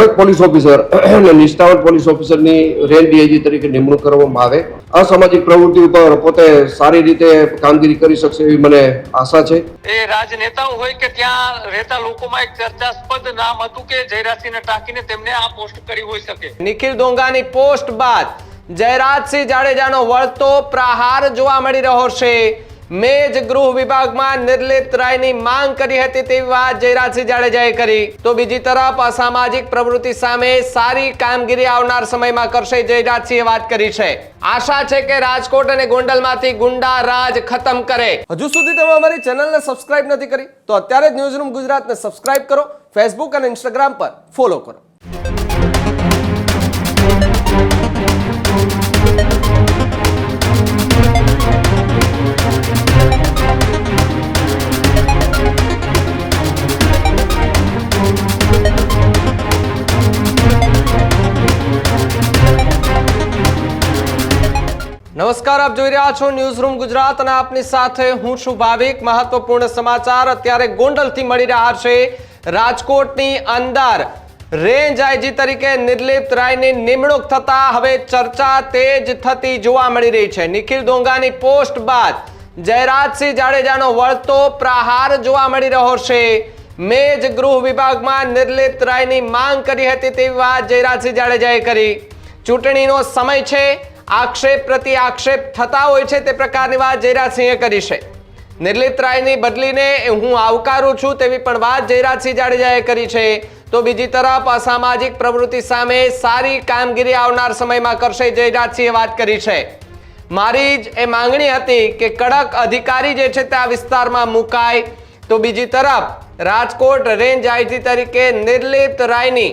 કડક police officer અને નિષ્ઠાવાન પોલીસ ઓફિસરની રેન્જ ડીઆઈજી તરીકે નિમણૂક કરવામાં આવે. અસામાજિક પ્રવૃત્તિ ઉપર પોતે સારી રીતે કામગીરી કરી શકશે એવી મને આશા છે. એ રાજનેતાઓ હોય કે ત્યાં રહેતા લોકોમાં એક ચર્ચાસ્પદ નામ હતું કે જયરાજસિંહને ટાંકીને તેમને આ પોસ્ટ કરી હોઈ શકે. નિખિલ ડોંગાની પોસ્ટ બાદ જયરાજસિંહ જાડેજાનો વળતો પ્રહાર જોવા મળી રહ્યો છે. મેં જ ગૃહ વિભાગમાં નિર્લિપ્ત રાયની માંગ કરી હતી તેવી વાત જયરાજસિંહ જાડેજાએ કરી. તો બીજી તરફ અસામાજિક પ્રવૃત્તિ સામે સારી કામગીરી આવનાર સમયમાં કરશે જયરાજસિંહે વાત કરી છે. આશા છે કે રાજકોટ અને ગોંડલમાંથી ગુંડા રાજ ખતમ કરે. હજુ સુધી તમે અમારી ચેનલને સબસ્ક્રાઇબ નથી કરી તો અત્યારે જ ન્યૂઝરૂમ ગુજરાતને સબસ્ક્રાઇબ કરો. ફેસબુક અને ઇન્સ્ટાગ્રામ પર ફોલો કરો. નમસ્કાર, આપ જોઈ રહ્યા છો ન્યૂઝરૂમ ગુજરાત અને આપની સાથે હું છું ભાવિક. મહત્વપૂર્ણ સમાચાર અત્યારે ગોંડલથી મળી રહ્યા છે. રાજકોટની અંદર રેન્જ આઈજી તરીકે નિર્લિપ્ત રાયની નિમણૂક થતા હવે ચર્ચા તેજ થતી જોવા મળી રહી છે. નિખિલ ડોંગાની પોસ્ટ બાદ જયરાજસિંહ જાડેજાનો વળતો પ્રહાર જોવા મળી રહ્યો છે. મેં જ ગૃહ વિભાગમાં નિર્લિપ્ત રાયની માંગ કરી હતી તેવી વાત જયરાજસિંહ જાડેજાએ કરી. ચૂંટણીનો સમય છે, આક્ષેપ પ્રતિ આક્ષેપ થતા હોય છે તે પ્રકારની વાત જયરાજસિંહે કરી છે. નિર્લિપ્ત રાયની બદલીને હું આવકારું છું તેવી પણ વાત જયરાજસિંહ જાડેજાએ કરી છે. તો બીજી તરફ અસામાજિક પ્રવૃત્તિ સામે સારી કામગીરી આવનાર સમયમાં કરશે જયરાજસિંહે વાત કરી છે. મારી જ એ માંગણી હતી કે કડક અધિકારી જે છે તે આ વિસ્તારમાં મુકાય. તો બીજી તરફ રાજકોટ રેન્જ આઈજી તરીકે નિર્લિપ્ત રાયની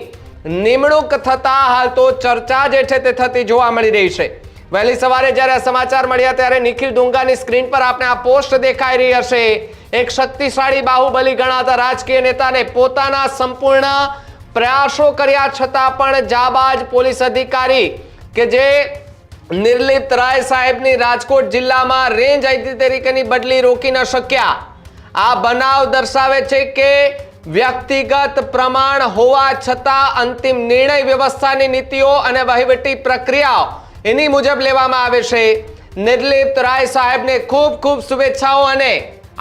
નિમણૂક થતા હાલ તો ચર્ચા જે છે તે થતી જોવા મળી રહી છે. વહેલી સવારે જ્યારે આ સમાચાર મળ્યા ત્યારે નિખિલ ડોંગાની સ્ક્રીન પર આપણે આ પોસ્ટ દેખાઈ રહી હશે. એક શક્તિશાળી બાહુબલી ગણાતા રાજકીય નેતાને પોતાના સંપૂર્ણ પ્રયાસો કર્યા છતાં પણ જાબાજ પોલીસ અધિકારી કે જે નિર્લિપ્ત રાય સાહેબની રાજકોટ જિલ્લામાં રેન્જ આઈજી તરીકેની બદલી રોકી ન શક્યા. આ બનાવ દર્શાવે છે કે વ્યક્તિગત પ્રમાણ હોવા છતાં અંતિમ નિર્ણય વ્યવસ્થાની નીતિઓ અને વહીવટી પ્રક્રિયાઓ એની મુજબ લેવામાં આવે છે. નિર્લિપ્ત રાય સાહેબને ખૂબ ખૂબ શુભેચ્છાઓ અને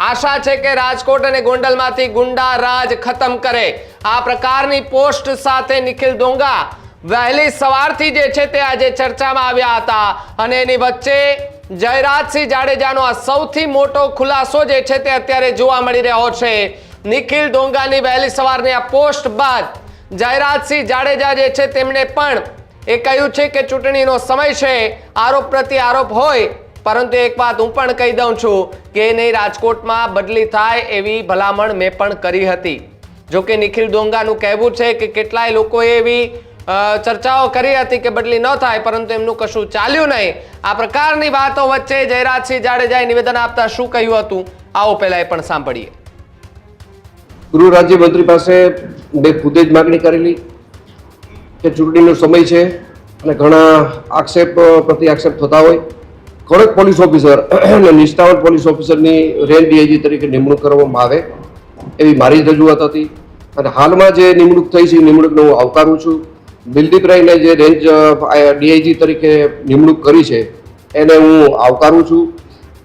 આશા છે કે રાજકોટ અને ગોંડલમાંથી ગુંડા રાજ ખતમ કરે. આ પ્રકારની પોસ્ટ સાથે નિખિલ ડોંગા વહેલી સવારથી જે છે તે આજે ચર્ચામાં આવ્યા હતા અને એની વચ્ચે જયરાજસિંહ જાડેજાનો આ સૌથી મોટો ખુલાસો જે છે તે અત્યારે જોવા મળી રહ્યો છે. નિખિલ ડોંગાની વહેલી સવારની આ પોસ્ટ બાદ જયરાજસિંહ જાડેજા જે છે તેમણે પણ એ કહ્યું છે કે ચૂંટણીનો સમય છે, આરોપ પ્રતિ આરોપ હોય, પરંતુ એક વાત હું પણ કહી દઉં છું કે નહીં રાજકોટમાં બદલી થાય એવી ભલામણ મેં પણ કરી હતી. જો કે નિખિલ ડોંગાનું કહેવું છે કે કેટલાય લોકોએ એવી ચર્ચાઓ કરી હતી કે બદલી ન થાય, પરંતુ એમનું કશું ચાલ્યું નહીં. આ પ્રકારની વાતો વચ્ચે જયરાજસિંહ જાડેજાએ નિવેદન આપતા શું કહ્યું હતું આવો પહેલા એ પણ સાંભળીએ. ગૃહ રાજ્યમંત્રી પાસે મેં ખુદે જ માગણી કરેલી કે ચૂંટણીનો સમય છે અને ઘણા આક્ષેપ પ્રતિ આક્ષેપ થતા હોય. કડક પોલીસ ઓફિસર અને નિષ્ઠાવાન પોલીસ ઓફિસરની રેન્જ ડીઆઈજી તરીકે નિમણૂક કરવામાં આવે એવી મારી રજૂઆત હતી. અને હાલમાં જે નિમણૂક થઈ છે એ નિમણૂકને હું આવકારું છું. નિર્લિપ્ત રાયને જે રેન્જ ડીઆઈજી તરીકે નિમણૂક કરી છે એને હું આવકારું છું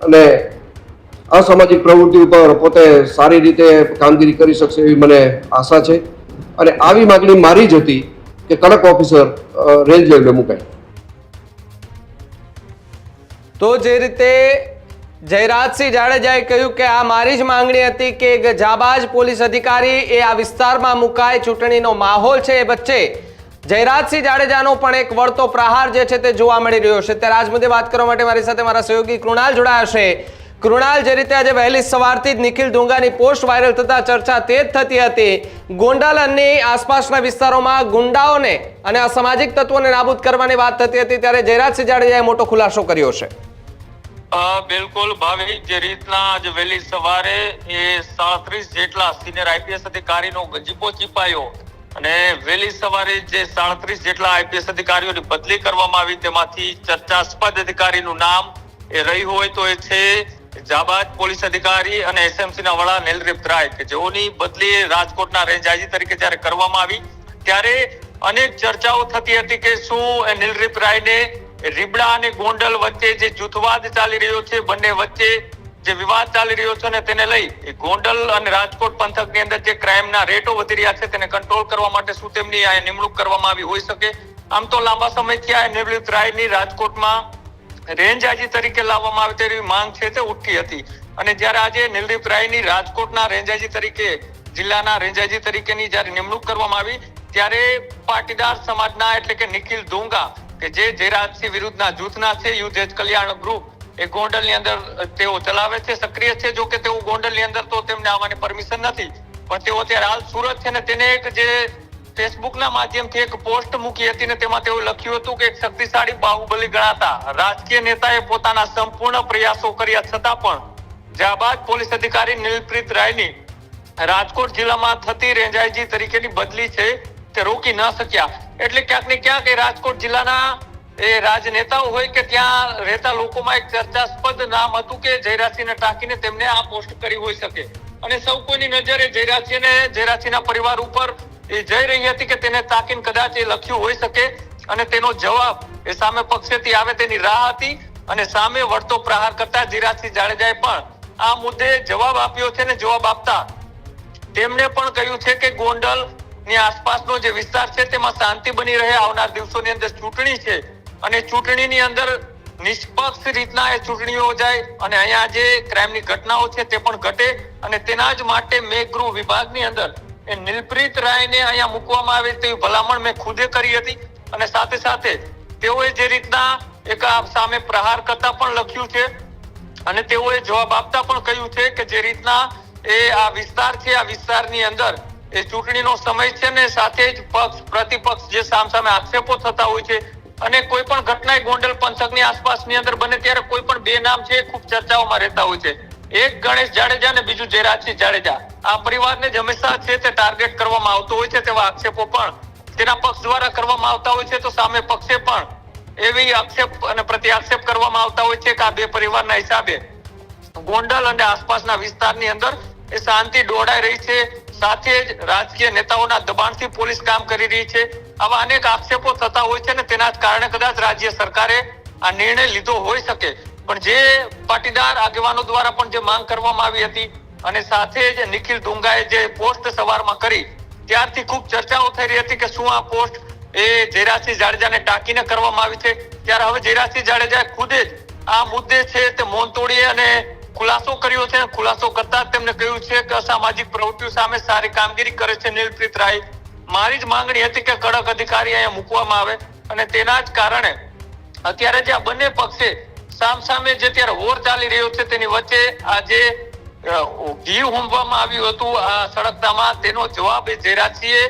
અને અસામાજિક પ્રવૃત્તિ ઉપર પોતે સારી રીતે કામગીરી કરી શકશે એવી મને આશા છે. અને આવી માગણી મારી જ હતી કે કડક ઓફિસર રેન્જ લેવલે મુકાય. તો જે રીતે જયરાજસિંહ જાડેજાએ કહ્યું કે આ મારી જ માંગણી હતી કે એક જાબાજ પોલીસ અધિકારી એ આ વિસ્તારમાં મુકાય. ચૂંટણીનો માહોલ છે એ વચ્ચે જયરાજસિંહ જાડેજાનો પણ એક વળતો પ્રહાર જે છે તે જોવા મળી રહ્યો છે. ત્યારે આજ મુદ્દે વાત કરવા માટે મારી સાથે મારા સહયોગી કૃણાલ જોડાયા છે. કૃણાલ, જે રીતે આજે વહેલી સવારથી જ નિખિલ ડોંગાની પોસ્ટ વાયરલ થતા ચર્ચા તેજ થતી હતી. ગોંડલ અને આસપાસના વિસ્તારોમાં ગુંડાઓને અને અસામાજિક તત્વોને નાબૂદ કરવાની વાત થતી હતી ત્યારે જયરાજસિંહ જાડેજાએ મોટો ખુલાસો કર્યો છે. બિલકુલ ભાવિક, જે રીતના આજે વહેલી સવારે એ 37 જેટલા સિનિયર આઈપીએસ અધિકારીનો ગજીબો ચીપાયો અને વહેલી સવારે જે 37 જેટલા આઈપીએસ અધિકારીઓની બદલી કરવામાં આવી તેમાંથી ચર્ચાસ્પદ અધિકારીનું નામ એ રહ્યું હોય તો એ છે જાબાજ પોલીસ અધિકારી અને એસએમસી ના વડા નિર્લિપ્ત રાય કે જેઓની બદલી રાજકોટના રેન્જ આઈજી તરીકે જ્યારે કરવામાં આવી ત્યારે અનેક ચર્ચાઓ થતી હતી કે શું નિલરીત રાયને રીબડા અને ગોંડલ વચ્ચે જે જૂથવાદ ચાલી રહ્યો છે, બંને વચ્ચે જે વિવાદ ચાલી રહ્યો છે, અને તેને લઈ ગોંડલ અને રાજકોટ પંથકની અંદર જે ક્રાઇમના રેટો વધી રહ્યા છે તેને કંટ્રોલ કરવા માટે શું તેમની આ નિમણૂક કરવામાં આવી હોઈ શકે. આમ તો લાંબા સમયથી આ નિલરીત રાયની રાજકોટમાં રેન્જ આઈજી તરીકે લાવવામાં આવે તેવી માંગ છે તે ઉઠી હતી, અને જ્યારે આજે નિલરીત રાયની રાજકોટના રેન્જ આઈજી તરીકે, જિલ્લાના રેન્જ આઈજી તરીકેની જ્યારે નિમણૂક કરવામાં આવી ત્યારે પાટીદાર સમાજના એટલે કે નિખિલ ડોંગા કે જે જયરાજસિંહ વિરુદ્ધના જૂથના છે, યુથ એજ કલ્યાણ ગ્રુપ, એ ગોંડલની અંદર તેઓ ચલાવે છે, સક્રિય છે. જો કે તેઓ ગોંડલની અંદર તો તેમને આવવાની પરમિશન નથી, પણ તેઓ અત્યારે હાલ સુરત છે, ને તેને એક જે ફેસબુકના માધ્યમથી એક પોસ્ટ મૂકી હતી ને તેમાં તેઓ લખ્યું હતું કે એક શક્તિશાળી બાહુબલી ગણાતા રાજકીય નેતાએ પોતાના સંપૂર્ણ પ્રયાસો કર્યા છતાં પણ જાબાદ પોલીસ અધિકારી નિલપ્રીત રાયની રાજકોટ જિલ્લામાં થતી રેન્જ આઈજી તરીકેની બદલી છે તે રોકી ન શક્યા. એટલે ક્યાંક ને ક્યાંક એ રાજકોટ જિલ્લાના એ રાજનેતાઓ હોય કે ત્યાં રહેતા લોકોમાં એક ચર્ચાસ્પદ નામ હતું કે જયરાજસિંહને ટાંકીને તેમને આ પોસ્ટ કરી હોઈ શકે, અને સૌ કોઈની નજરે જયરાજસિંહના પરિવાર ઉપર એ જઈ રહી હતી કે તેને તાકીને કદાચ એ લખ્યું હોઈ શકે, અને તેનો જવાબ એ સામે પક્ષેથી આવે તેની રાહ હતી. અને સામે વળતો પ્રહાર કરતા જયરાજસિંહ જાડેજાએ પણ આ મુદ્દે જવાબ આપ્યો છે, ને જવાબ આપતા તેમણે પણ કહ્યું છે કે ગોંડલ ની આસપાસનો જે વિસ્તાર છે તેમાં શાંતિ બની રહે. આવનાર દિવસોની અંદર ચૂંટણી છે, અને ચૂંટણીની અંદર નિષ્પક્ષ રીતના એ ચૂંટણીઓ જાય, અને અહીંયા જે ક્રાઇમની ઘટનાઓ છે તે પણ ઘટે, અને તેના જ માટે મેં ગૃહ વિભાગની અંદર એ નિલપ્રીત રાયને અહીંયા મૂકવામાં આવે તેવી ભલામણ મેં ખુદે કરી હતી. અને સાથે સાથે તેઓએ જે રીતના એક સામે પ્રહાર કરતા પણ લખ્યું છે, અને તેઓએ જવાબ આપતા પણ કહ્યું છે કે જે રીતના એ આ વિસ્તાર છે, આ વિસ્તારની અંદર એ ચૂંટણીનો સમય છે, ને સાથે જ પક્ષ પ્રતિપક્ષ જે સામસામે આક્ષેપો થતા હોય છે, અને કોઈ પણ ઘટના ગોંડલ પંથકની આસપાસની અંદર બને ત્યારે કોઈ પણ બે નામ છે ખૂબ ચર્ચાઓમાં રહેતા હોય છે. એક ગણેશ જાડેજા અને બીજું જયરાજસિંહ જાડેજા. આ પરિવારને જ હંમેશા છે તે ટાર્ગેટ કરવામાં આવતો હોય છે, તેવા આક્ષેપો પણ તેના પક્ષ દ્વારા કરવામાં આવતા હોય છે. તો સામે પક્ષે પણ એવી આક્ષેપ અને પ્રતિ આક્ષેપ કરવામાં આવતા હોય છે કે આ બે પરિવારના હિસાબે ગોંડલ અને આસપાસના વિસ્તારની અંદર એ શાંતિ દોડાઈ રહી છે, સાથે જ રાજકીય નેતાઓના દબાણથી પોલીસ કામ કરી રહી છે. આવા અનેક આક્ષેપો થતા હોય છે, ને તેના જ કારણે કદાચ રાજ્ય સરકારે આ નિર્ણય લીધો હોઈ શકે. પણ જે પાટીદાર આગેવાનો દ્વારા પણ જે માંગ કરવામાં આવી હતી, અને સાથે જ નિખિલ ડોંગાએ જે પોસ્ટ સવારમાં કરી ત્યારથી ખૂબ ચર્ચાઓ થઈ રહી હતી કે શું આ પોસ્ટ એ જયરાજસિંહ જાડેજાને ટાંકીને કરવામાં આવી છે. ત્યારે હવે જયરાજસિંહ જાડેજાએ ખુદે જ આ મુદ્દે છે તે મૌન તોડી અને ખુલાસો કર્યો છે. ખુલાસો કરતા જ તેમને કહ્યું છે કે અસામાજિક પ્રવૃત્તિઓ સામે સારી કામગીરી કરે છે નિલપ્રીત રાય. મારી જ માંગણી હતી કે કડક અધિકારી અહીંયા મૂકવામાં આવે, અને તેના જ કારણે અત્યારે જે આ બંને પક્ષે સામસામે જે ત્યારે વોર ચાલી રહ્યો છે તેની વચ્ચે આ જે ઘી હોમવામાં આવ્યું હતું આ સળગતામાં, તેનો જવાબ એ જયરાજસિંહે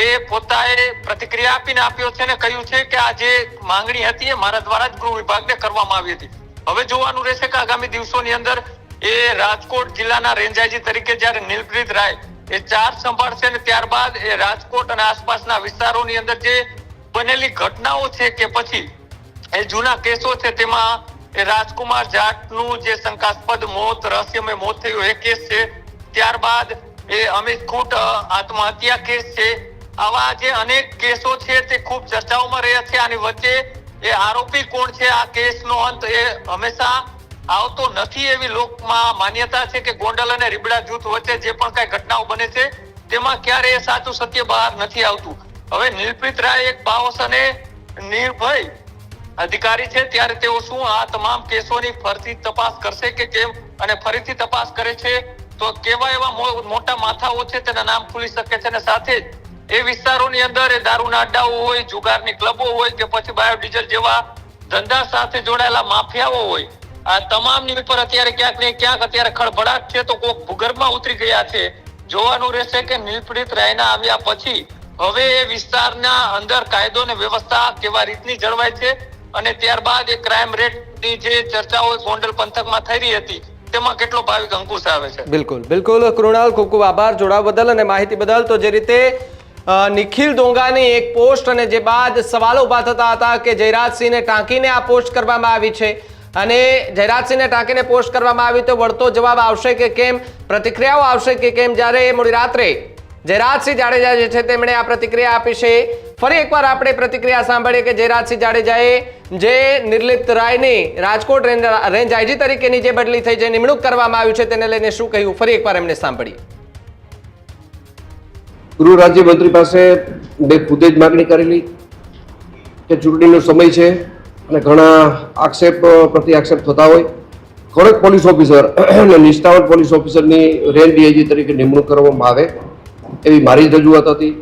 એ પોતાએ પ્રતિક્રિયા આપીને આપ્યો છે, ને કહ્યું છે કે આ જે માંગણી હતી એ મારા દ્વારા જ ગૃહ વિભાગને કરવામાં આવી હતી. હવે જોવાનું રહેશે કે આગામી દિવસોની અંદર એ રાજકોટ જિલ્લાના રેન્જ આઈજી તરીકે જ્યારે નિલપ્રીત રાય એ ચાર્જ સંભાળશે, ને ત્યારબાદ એ રાજકોટ અને આસપાસના વિસ્તારોની અંદર જે બનેલી ઘટનાઓ છે કે પછી એ જૂના કેસો છે, તેમાં એ રાજકુમાર જાટનું જે શંકાસ્પદ મોત, રહસ્યમય મોત થયું એ કેસ છે, ત્યારબાદ એ અમિત ખૂટ આત્મહત્યા કેસ છે. આવા જે અનેક કેસો છે તે ખૂબ ચર્ચાઓમાં રહ્યા છે. આની વચ્ચે એ આરોપી કોણ છે, આ કેસનો અંત એ હંમેશા આવતો નથી એવી લોકમાં માન્યતા છે કે ગોંડલ અને રીબડા જૂથ વચ્ચે જે પણ કઈ ઘટનાઓ બને છે તેમાં ક્યારે એ સાચું સત્ય બહાર નથી આવતું. હવે નિલપ્રીત રાય એક બાહોશ અને નિર્ભય અધિકારી છે, ત્યારે તેઓ શું આ તમામ કેસોની ફરીથી તપાસ કરશે કે કેમ, અને ફરીથી તપાસ કરે છે તો કેવા એવા મોટા માથાઓ છે તેના નામ ખુલી શકે છે. અને સાથે જ એ વિસ્તારોની અંદર એ દારૂના અડ્ડાઓ હોય, જુગારની ક્લબો હોય કે પછી બાયોડીઝલ જેવા ધંધા સાથે જોડાયેલા માફિયાઓ હોય, આ તમામની ઉપર અત્યારે ક્યાંક ને ક્યાંક અત્યારે ખળભળાટ છે. તો કોક ભૂગર્ભમાં ઉતરી ગયા છે. જોવાનું રહેશે કે નિલપ્રીત રાયના આવ્યા પછી હવે એ વિસ્તારના અંદર કાયદો અને વ્યવસ્થા કેવા રીતની જળવાય છે, અને ત્યારબાદ એ ક્રાઇમ રેટની જે ચર્ચાઓ ગોંડલ પંથકમાં થઈ રહી હતી તેમાં કેટલો ભાવિક અંકુશ આવે છે. બિલકુલ બિલકુલ કૃણાલ, ખૂબ ખૂબ આભાર જોડાવા બદલ અને માહિતી બદલ. તો જે રીતે નિખિલ ડોંગાની એક પોસ્ટ, અને જે બાદ સવાલો ઉભા થતા હતા કે જયરાજસિંહને ટાંકીને આ પોસ્ટ કરવામાં આવી છે, અને જયરાજસિંહને ટાંકીને પોસ્ટ કરવામાં આવી તો વળતો જવાબ આવશે કે કેમ, પ્રતિક્રિયાઓ આવશે કે કેમ. જ્યારે મોડી રાત્રે જયરાજસિંહ જાડેજા જે છે તેમણે આ પ્રતિક્રિયા આપી છે. ફરી એકવાર આપણે પ્રતિક્રિયા સાંભળીએ કે જયરાજસિંહ જાડેજાએ જે નિર્લિપ્ત રાયની રાજકોટ રેન્જ આઈજી તરીકેની જે બદલી થઈ જે નિમણૂક કરવામાં આવ્યું છે તેને લઈને શું કહ્યું, ફરી એકવાર એમને સાંભળીએ. ગૃહ રાજ્યમંત્રી પાસે મેં ખુદે જ માગણી કરેલી કે ચૂંટણીનો સમય છે અને ઘણા આક્ષેપ પ્રતિ આક્ષેપ થતા હોય, ખરેખર પોલીસ ઓફિસર અને નિષ્ઠાવંત પોલીસ ઓફિસરની રેન્જ ડીઆઈજી તરીકે નિમણૂક કરવામાં આવે એવી મારી રજૂઆત હતી.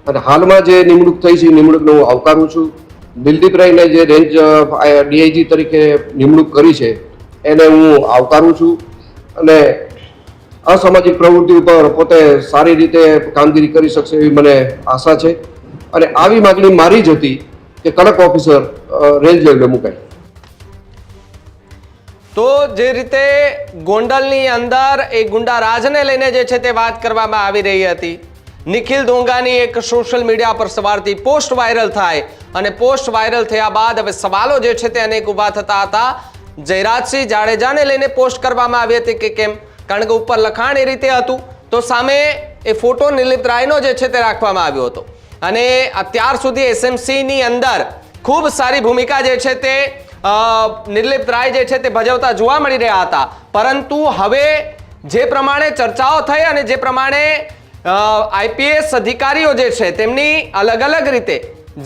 અને હાલમાં જે નિમણૂક થઈ છે એ નિમણૂકને હું આવકારું છું. દિલદીપ રાયને જે રેન્જ ડીઆઈજી તરીકે નિમણૂક કરી છે એને હું આવકારું છું અને અસામાજિક પ્રવૃત્તિ ઉપર પોતે સારી રીતે કામગીરી કરી શકશે એવી મને આશા છે. અને આવી માગણી મારી જ હતી કે કડક ઓફિસર રેન્જ લેવલે મુકાય. તો જે રીતે ગોંડલની અંદર એ ગુંડા રાજને લઈને જે છે તે વાત કરવામાં આવી રહી હતી, નિખિલ ડોંગાની એક સોશિયલ મીડિયા પર સવારથી પોસ્ટ વાયરલ થાય અને પોસ્ટ વાયરલ થયા બાદ હવે સવાલો જે છે તે અનેક ઊભા થતા હતા. જયરાજસિંહ જાડેજાને લઈને પોસ્ટ કરવામાં આવી હતી કે કેમ, કારણ કે ઉપર લખાણ એ રીતે હતું તો સામે એ ફોટો નિર્લિપ્ત રાયનો જે છે તે રાખવામાં આવ્યો હતો. અને અત્યાર સુધી એસએમસીની અંદર ખૂબ સારી ભૂમિકા જે છે તે નિર્લિપ્ત રાય જે છે તે ભજવતા જોવા મળી રહ્યા હતા. પરંતુ હવે જે પ્રમાણે ચર્ચાઓ થઈ અને જે પ્રમાણે આઈપીએસ અધિકારીઓ જે છે તેમની અલગ અલગ રીતે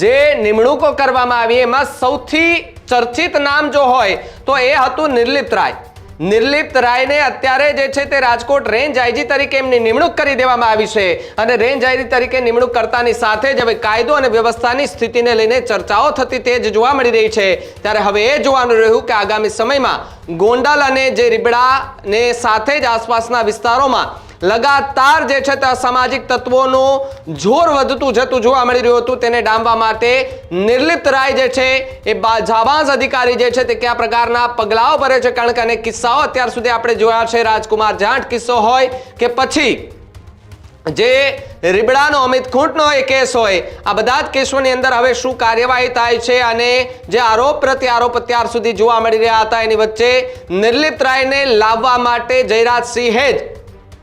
જે નિમણૂકો કરવામાં આવી એમાં સૌથી ચર્ચિત નામ જો હોય તો એ હતું નિર્લિપ્ત રાય. નિર્લિપ્ત રાયને અત્યારે જે છે તે રાજકોટ રેન્જ આઈજી તરીકે એમની નિમણૂક કરી દેવામાં આવી છે અને રેન્જ આઈજી તરીકે નિમણૂક કરતાની સાથે જ હવે કાયદો અને વ્યવસ્થાની સ્થિતિને લઈને ચર્ચાઓ થતી તે જ જોવા મળી રહી છે. ત્યારે હવે એ જોવાનું રહ્યું કે આગામી સમયમાં ગોંડલ અને જે રીબડાને સાથે જ આસપાસના વિસ્તારોમાં લગાતાર જે છે તે અસામાજિક તત્વોનું જોર વધતું જતું જોવા મળી રહ્યું હતું. તેને ડામવા માટે નિર્લિપ્ત રાય જે છે એ જાબાઝ અધિકારી જે છે તે કયા પ્રકારના પગલાઓ ભરે છે, કારણ કે અનેક કિસ્સાઓ અત્યાર સુધી આપણે જોયા છે. રાજકુમાર જાટ કિસ્સો હોય કે પછી જે રીબડાનો અમિત ખૂંટનો એ કેસ હોય, આ બધા જ કેસોની અંદર હવે શું કાર્યવાહી થાય છે અને જે આરોપ પ્રત્યારોપ અત્યાર સુધી જોવા મળી રહ્યા હતા એની વચ્ચે નિર્લિપ્ત રાયને લાવવા માટે જયરાજસિંહે જ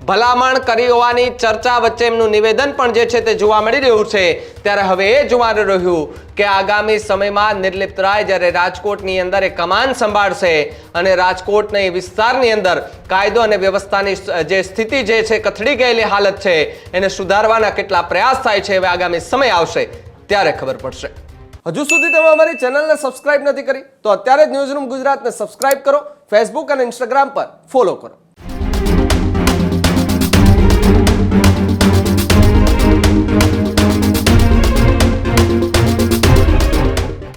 ભલામણ કરી હોવાની ચર્ચા વચ્ચે એમનું નિવેદન પણ જે છે તે જોવા મળી રહ્યું છે. ત્યારે હવે એ જોવાનું રહ્યું કે આગામી સમયમાં નિર્લિપ્ત રાય જ્યારે રાજકોટની અંદર એ કમાન સંભાળશે અને રાજકોટના વિસ્તારની અંદર કાયદો અને વ્યવસ્થાની જે સ્થિતિ જે છે કથળી ગયેલી હાલત છે એને સુધારવાના કેટલા પ્રયાસ થાય છે હવે આગામી સમય આવશે ત્યારે ખબર પડશે. હજુ સુધી તમે અમારી ચેનલને સબસ્ક્રાઇબ નથી કરી તો અત્યારે જ ન્યૂઝરૂમ ગુજરાતને સબસ્ક્રાઇબ કરો, ફેસબુક અને ઇન્સ્ટાગ્રામ પર ફોલો કરો.